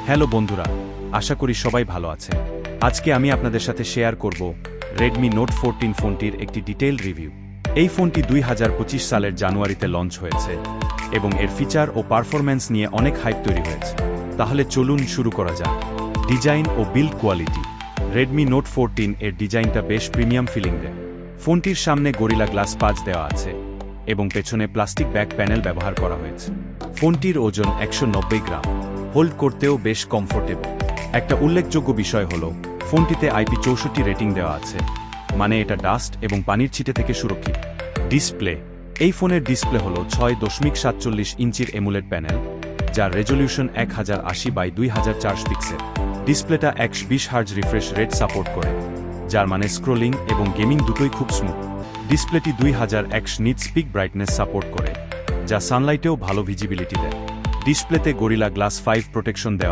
Hello বন্ধুরা, আশা করি সবাই ভালো আছেন। আজকে আমি আপনাদের সাথে শেয়ার করব রেডমি নোট 14 ফোনটির একটি ডিটেইলড রিভিউ। এই ফোনটি 2025 সালের জানুয়ারিতে লঞ্চ হয়েছে এবং এর ফিচার ও পারফরম্যান্স নিয়ে অনেক হাইপ তৈরি হয়েছে। তাহলে চলুন শুরু করা যাক। ডিজাইন ও বিল্ড কোয়ালিটি। রেডমি নোট 14 এর ডিজাইনটা বেশ প্রিমিয়াম ফিলিং দেয়। ফোনটির সামনে গরিলা গ্লাস পাঁচ দেওয়া আছে এবং পেছনে প্লাস্টিক ব্যাক প্যানেল ব্যবহার করা হয়েছে। ফোনটির ওজন 190 গ্রাম। হোল্ড করতেও বেশ কমফোর্টেবল। একটা উল্লেখযোগ্য বিষয় হল ফোনটিতে IP64 রেটিং দেওয়া আছে, মানে এটা ডাস্ট এবং পানির ছিটে থেকে সুরক্ষিত। ডিসপ্লে। এই ফোনের ডিসপ্লে হল 6.47 ইঞ্চির এমুলেড প্যানেল, যার রেজলিউশন 1080x2400 পিক্সেল। ডিসপ্লেটা 120 হার্জ রিফ্রেশ রেট সাপোর্ট করে, যার মানে স্ক্রোলিং এবং গেমিং দুটোই খুব স্মুথ। ডিসপ্লেটি 2100x nits peak brightness support করে, যা সানলাইটেও ভালো ভিজিবিলিটি দেয়। ডিসপ্লেতে গরিলা গ্লাস 5 প্রোটেকশন দেওয়া